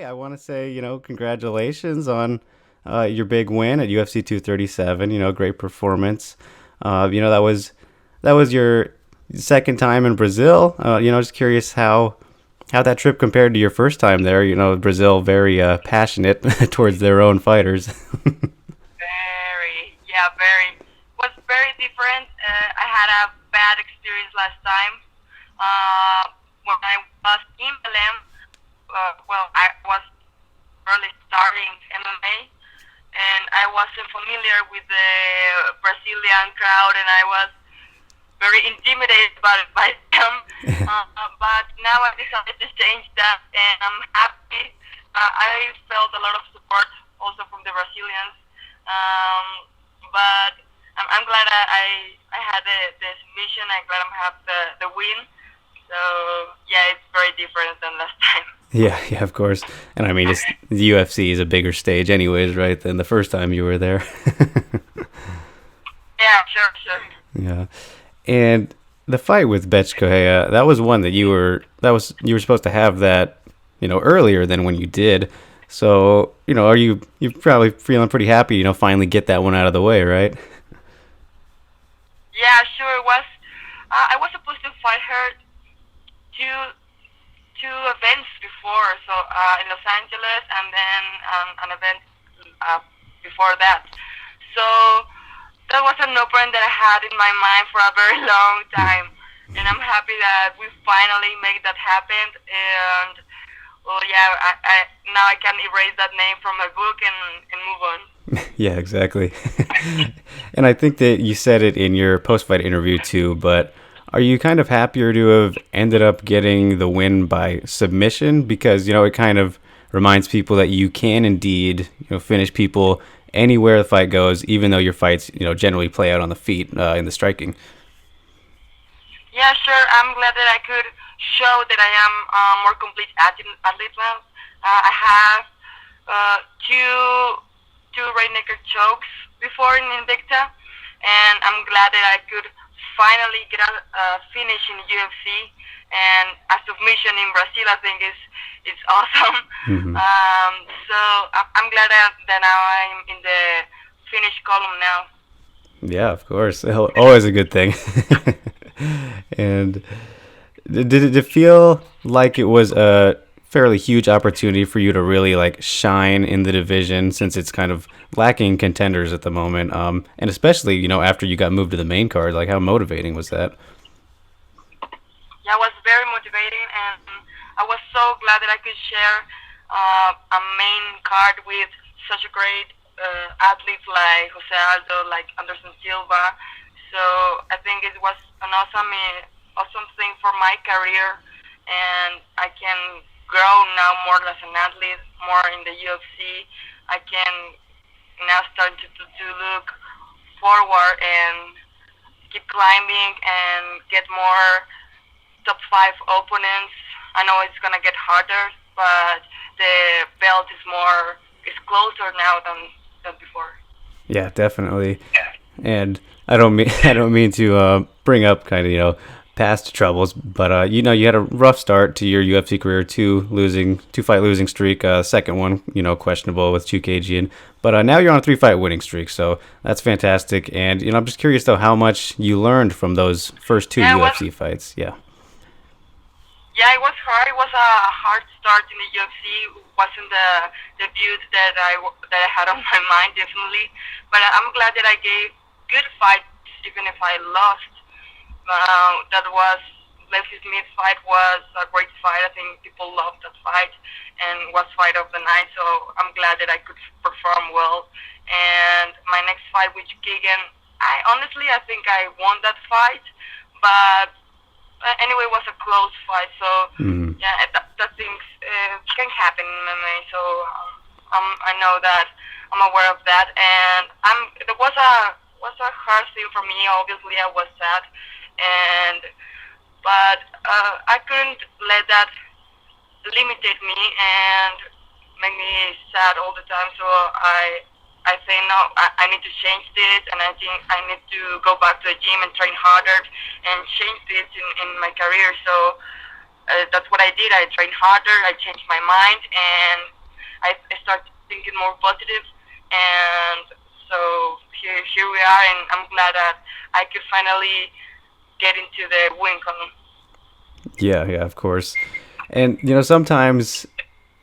I want to say, congratulations on your big win at UFC 237. Great performance. That was your second time in Brazil. Just curious how that trip compared to your first time there. Brazil very passionate towards their own fighters. Very, yeah, very. Was very different. I had a bad experience last time. When I was in Belém, well, I was early starting MMA, and I wasn't familiar with the Brazilian crowd, and I was very intimidated by them. But now I decided to change that, and I'm happy. I felt a lot of support also from the Brazilians, but I'm glad I had the submission. I'm glad I have the win. So yeah, it's very different than last time. Yeah, yeah, of course. And I mean, the UFC is a bigger stage, anyways, right? Than the first time you were there. Yeah, sure, sure. Yeah. And the fight with Betch Correia, that was one that you were supposed to have that, earlier than when you did. So, you're probably feeling pretty happy, finally get that one out of the way, right? Yeah, sure. It was. I was supposed to fight her two two events before. So in Los Angeles, and then an event before that. So that was an opening that I had in my mind for a very long time, and I'm happy that we finally made that happen. And well, yeah, I now I can erase that name from my book and move on. Yeah, exactly. And I think that you said it in your post-fight interview too, but are you kind of happier to have ended up getting the win by submission? Because, it kind of reminds people that you can indeed, finish people anywhere the fight goes, even though your fights, generally play out on the feet in the striking. Yeah, sure. I'm glad that I could show that I am more complete athlete now. I have two right naked chokes before in Invicta, and I'm glad that I could finally get a finish in UFC, and a submission in Brazil. I think is awesome. Hmm. So I'm glad that now I'm in the finish column now. Yeah, of course. Always a good thing. And did it feel like it was a fairly huge opportunity for you to really like shine in the division since it's kind of lacking contenders at the moment? And especially, after you got moved to the main card, like how motivating was that? Yeah, it was very motivating, and I was so glad that I could share a main card with such a great athletes like Jose Aldo, like Anderson Silva. So I think it was an awesome thing for my career, and I can grow now more as an athlete, more in the UFC. I can now start to look forward and keep climbing and get more top five opponents. I know it's gonna get harder, but the belt is closer now than before. Yeah, definitely. And I don't mean I don't mean to bring up kind of past troubles, but you had a rough start to your UFC career, two fight losing streak, second one questionable with Chukagian, but now you're on a three fight winning streak, so that's fantastic. And I'm just curious though how much you learned from those first two Yeah, it was UFC fights. Yeah. yeah, it was hard. It was a hard start in the UFC. It wasn't the debut that I had on my mind, definitely. But I'm glad that I gave good fights, even if I lost. That was Leslie Smith's fight was a great fight. I think people loved that fight, and was fight of the night. So I'm glad that I could perform well. And my next fight with Keegan, I think I won that fight, but anyway, it was a close fight. So Hmm. yeah, that things can happen in MMA. So I know that I'm aware of that, and there was a hard thing for me. Obviously, I was sad, and but I couldn't let that limited me and make me sad all the time. So I say no, I need to change this, and I think I need to go back to the gym and train harder and change this in my career. So that's what I did. I trained harder. I changed my mind, and I started thinking more positive, and so here we are, and I'm glad that I could finally get into the win column. Yeah, yeah, of course. And sometimes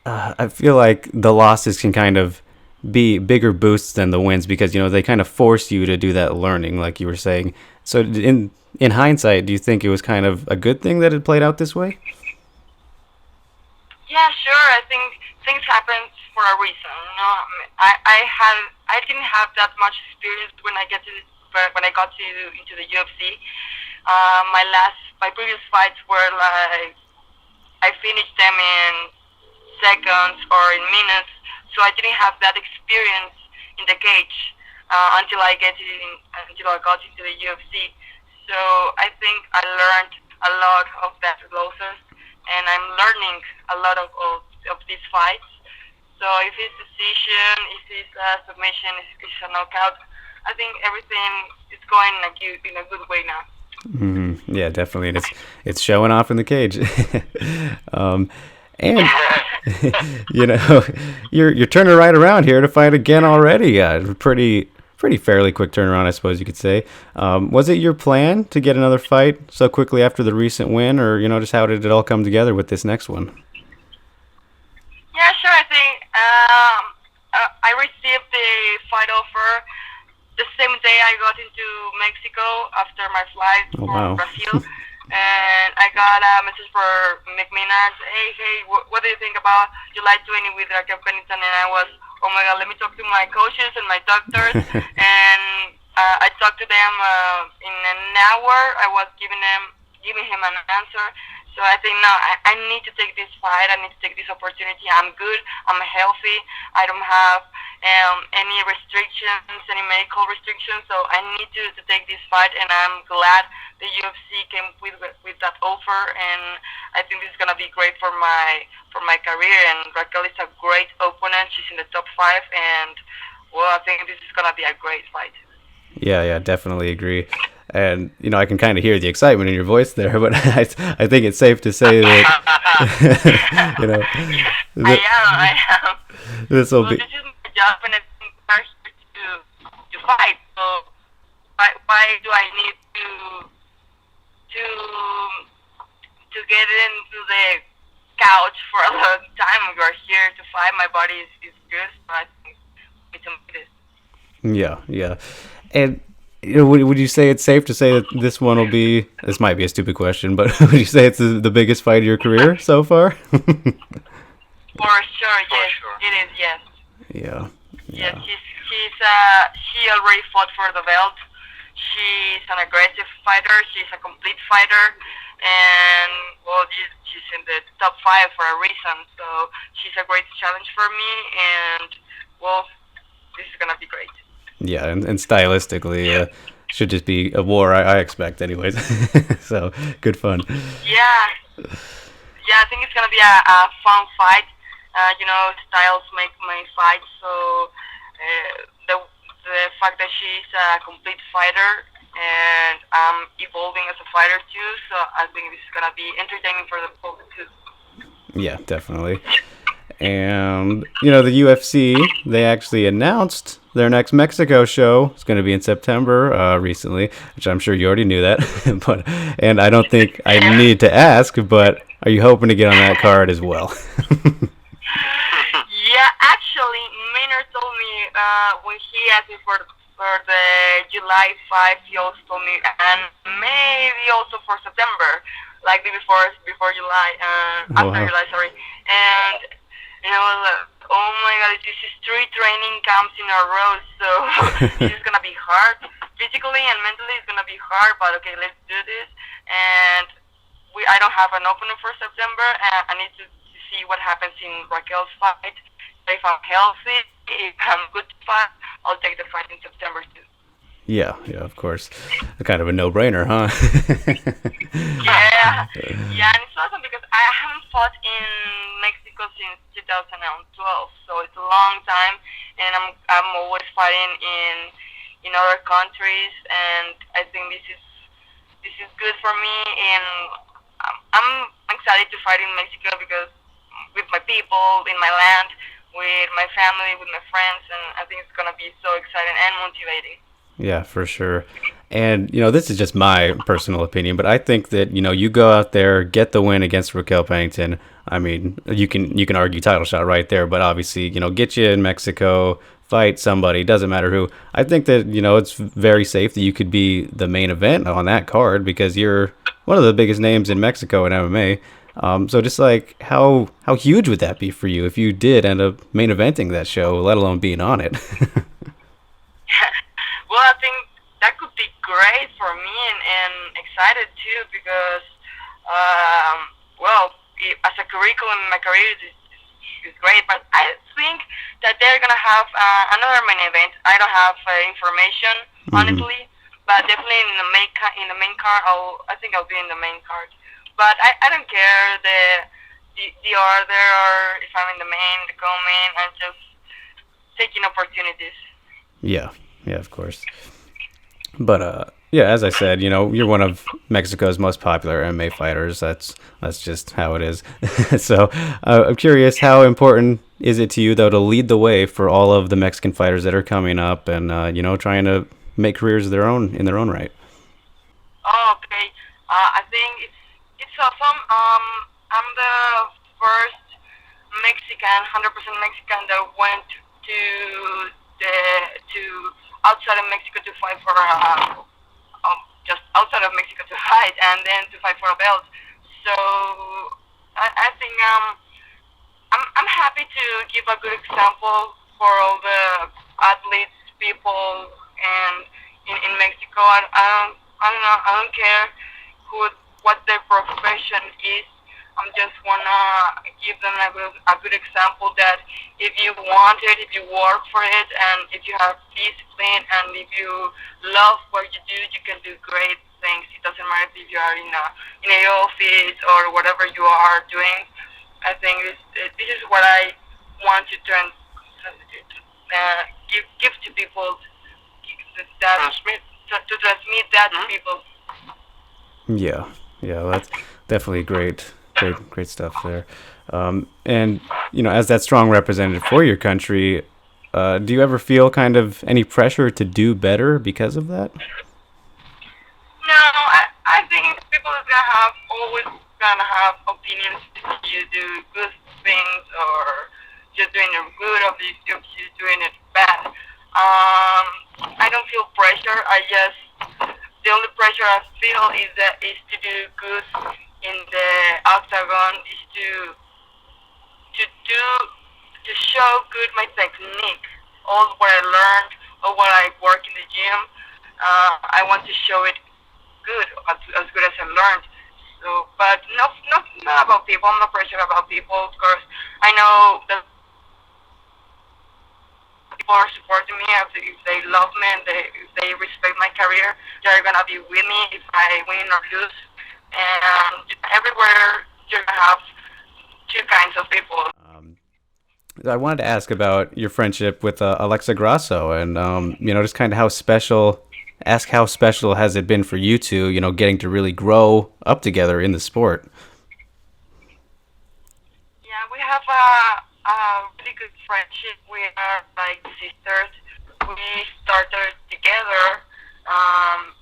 I feel like the losses can kind of be bigger boosts than the wins because they kind of force you to do that learning, like you were saying. So in hindsight, do you think it was kind of a good thing that it played out this way? Yeah, sure. I think things happen for a reason. I didn't have that much experience when I got to into the UFC. My previous fights were like I finished them in seconds or in minutes, so I didn't have that experience in the cage until I got into the UFC. So I think I learned a lot of that losses, and I'm learning a lot of these fights. So if it's decision, if it's a submission, if it's a knockout, I think everything is going in a good way now. Yeah, definitely. And it's showing off in the cage. um, and you know, you're turning right around here to fight again already. Pretty fairly quick turnaround, I suppose you could say. Was it your plan to get another fight so quickly after the recent win, or just how did it all come together with this next one? Yeah, sure. I think I received the fight offer the same day I got into Mexico after my flight Oh from wow. Brazil, and I got a message for McMinard. Hey, what do you think about July 20 with Raquel Pennington? And I was, oh my God, let me talk to my coaches and my doctors. And I talked to them in an hour. I was giving him an answer. So I think no, I need to take this fight. I need to take this opportunity. I'm good. I'm healthy. I don't have any restrictions, any medical restrictions. So I need to take this fight, and I'm glad the UFC came with that offer. And I think this is gonna be great for my career. And Raquel is a great opponent. She's in the top five, and well, I think this is gonna be a great fight. Yeah, yeah, definitely agree. And I can kind of hear the excitement in your voice there, but I think it's safe to say that you know I that am. I am. this will Well, be. this is my job, and I think I'm here to fight. So why do I need to get into the couch for a long time? We are here to fight. My body is good, so I think we can do this. Yeah, yeah. And would you say it's safe to say that this one will be? This might be a stupid question, but would you say it's the biggest fight of your career so far? For sure, yes, it is. Yes, Yeah, yes. yeah, She already fought for the belt. She's an aggressive fighter. She's a complete fighter, and well, she's in the top five for a reason. So she's a great challenge for me, and well, this is gonna be great. yeah. And stylistically, should just be a war. I expect, anyways. So good fun. Yeah, yeah. I think it's gonna be a fun fight. Styles make my fight, so the fact that she's a complete fighter and I'm evolving as a fighter too, so I think this is gonna be entertaining for the public too. Yeah, definitely. And the UFC, they actually announced their next Mexico show. It's going to be in September recently, which I'm sure you already knew that. But and I don't think I need to ask, but are you hoping to get on that card as well? Yeah, actually, Maynard told me when he asked me for the July 5, he also told me, and maybe also for September, like before July, after Wow. July, sorry. And I was like, oh my God, this is three training camps in a row, so this is gonna be hard. Physically and mentally, it's gonna be hard, but okay, let's do this. And I don't have an opening for September, and I need to see what happens in Raquel's fight. If I'm healthy, if I'm good to fight, I'll take the fight in September too. Yeah, yeah, of course. Kind of a no-brainer, huh? Yeah, yeah, and it's awesome because I haven't fought in Mexico since 2012, so it's a long time, and I'm always fighting in other countries, and I think this is good for me, and I'm excited to fight in Mexico because with my people in my land, with my family, with my friends, and I think it's gonna be so exciting and motivating. Yeah, for sure. And this is just my personal opinion, but I think that you go out there, get the win against Raquel Pennington. I mean, you can argue title shot right there, but obviously, get you in Mexico, fight somebody, doesn't matter who. I think that it's very safe that you could be the main event on that card because you're one of the biggest names in Mexico in MMA. So just like how huge would that be for you if you did end up main eventing that show, let alone being on it? Well, I think that could be great for me and excited too because, well, as a curriculum in my career is great, but I think that they're gonna have another main event. I don't have information Hmm. honestly, but definitely in the in the main card, I think I'll be in the main card. But I don't care the order or if I'm in the main, the co-main. I'm just taking opportunities. Yeah, yeah, of course. But yeah, as I said, you're one of Mexico's most popular MMA fighters. That's just how it is. So I'm curious, how important is it to you though to lead the way for all of the Mexican fighters that are coming up and trying to make careers of their own in their own right? Oh, okay. I think it's awesome. I'm the first Mexican, 100% Mexican that went to the to outside of Mexico to fight for just outside of Mexico to fight and then to fight for a belt. So I think I'm happy to give a good example for all the athletes, people, and in Mexico. I don't care who what their profession is. I'm just wanna give them a good example that if you want it, if you work for it, and if you have discipline, and if you love what you do, you can do great things. It doesn't matter if you are in a office or whatever you are doing. I think this is what I want to give to people that to transmit that to people. Yeah, yeah, that's definitely great stuff there. And as that strong representative for your country, do you ever feel kind of any pressure to do better because of that? No, I think people is gonna have always gonna have opinions if you do good things or you're doing it good or if you're doing it bad. I don't feel pressure. I just the only pressure I feel is to do good in the octagon is to to show good my technique, all what I learned, all what I work in the gym. I want to show it good, as good as I learned. So, but not about people. I'm not pressured about people. Of course, I know that people are supporting me. If they love me and if they respect my career, they're gonna be with me if I win or lose. And everywhere you're gonna have two kinds of people. I wanted to ask about your friendship with Alexa Grasso, and just kind of how special. Ask how special has it been for you two, getting to really grow up together in the sport. Yeah, we have a really good friendship. We are like sisters. We started together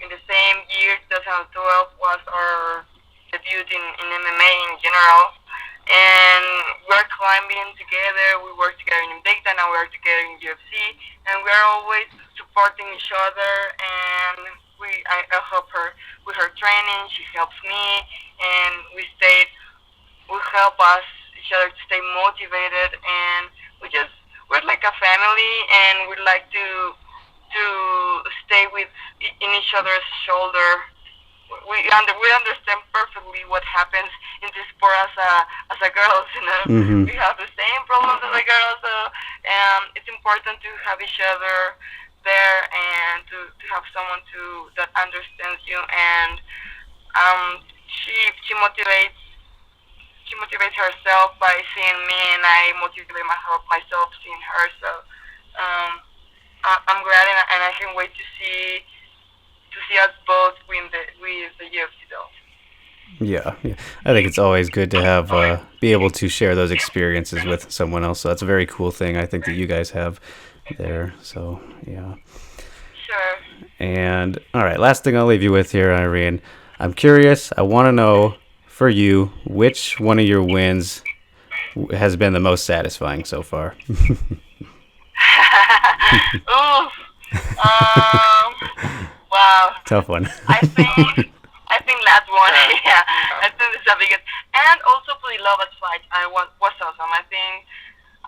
in the same year. 2012 was our debut in MMA in general. And we're climbing together. We work together in Invicta. Now we're together in UFC. And we're always supporting each other. And I help her with her training. She helps me. And we help us each other to stay motivated, and we're like a family, and we like to stay with in each other's shoulder. We understand perfectly what happens in this sport as a girls. Hmm. We have the same problems as a girl, so it's important to have each other there and to have someone that understands you and she she motivates she motivates herself by seeing me, and I motivate myself seeing her. So um, I'm glad, and I can't wait to see us both win the UFC though. Yeah, yeah. I think it's always good to have be able to share those experiences with someone else. So that's a very cool thing I think that you guys have there. So yeah. Sure. And all right, last thing I'll leave you with here, Irene. I'm curious. I want to know for you which one of your wins has been the most satisfying so far. Ooh. Um. Wow. Tough one. I think I think last one. Yeah. I think it's the biggest. And also for the Lovas fight, I was awesome. I think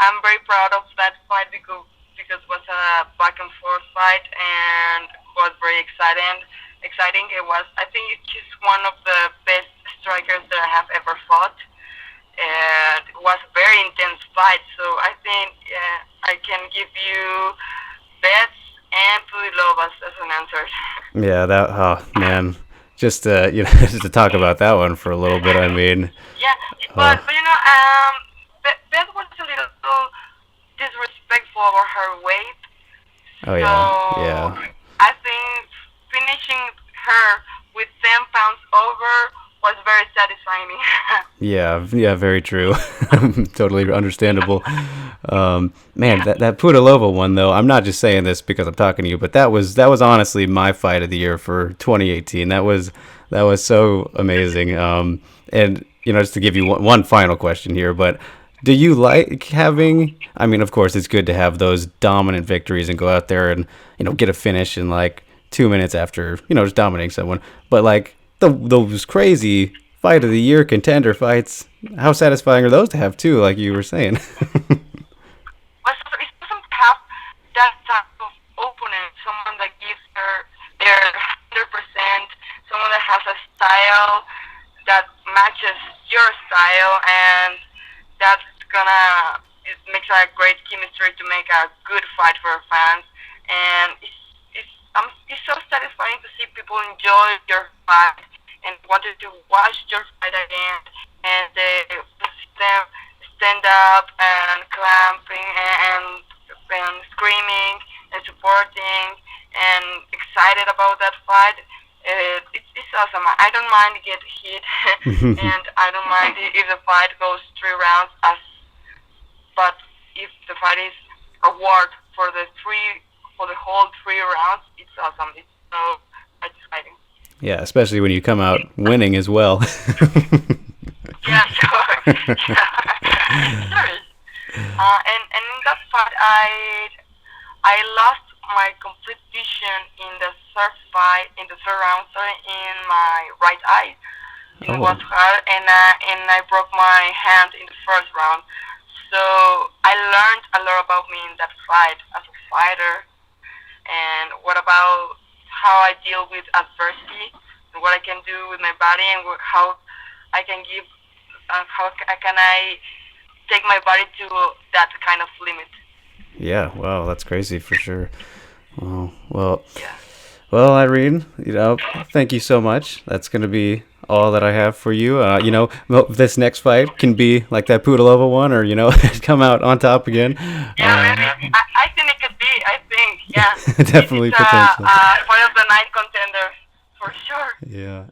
I'm very proud of that fight because it was a back and forth fight and was very exciting. Exciting. It was. I think he's one of the best strikers that I have ever fought. And it was a very intense fight. So I think I can give you bets and Pudilovas as an answer. Yeah, that. Oh man, just just to talk about that one for a little bit. I mean, Yeah, oh, but Beth was a little disrespectful over her weight. oh So yeah, yeah. I think finishing her with 10 pounds over was very satisfying. Yeah, yeah, very true. Totally understandable. Man, that Pudilova one though. I'm not just saying this because I'm talking to you, but that was honestly my fight of the year for 2018. That was so amazing. And just to give you one final question here, but do you like having? I mean, of course, it's good to have those dominant victories and go out there and get a finish in like 2 minutes after just dominating someone. But like those crazy fight of the year contender fights, how satisfying are those to have too? Like you were saying. But it's awesome to have that type of opponent, someone that gives their 100%, someone that has a style that matches your style, and that's gonna it makes a great chemistry to make a good fight for fans, and it's so satisfying to see people enjoy your fight and wanted to watch your fight again, and they see them stand up and clapping and screaming and supporting and excited about that fight. It's awesome. I don't mind get hit, and I don't mind if the fight goes 3 rounds. But if the fight is award for the whole 3 rounds, it's awesome. It's so exciting. Yeah, especially when you come out winning as well. Yeah, sure. Sure. And in that fight, I lost my complete vision in the third round, sorry, in my right eye. It Oh, was hard, and I broke my hand in the first round. So I learned a lot about me in that fight as a fighter, and what about how I deal with adversity, and what I can do with my body, and how I can give, can I take my body to that kind of limit. yeah. Wow, that's crazy for sure. Oh, Yeah. well, Irene, thank you so much. That's going to be all that I have for you. This next fight can be like that Pudilova one, or come out on top again. Yeah, maybe. I think it could be. I think, yeah. Definitely It's potential. fight of the night contender for sure. Yeah.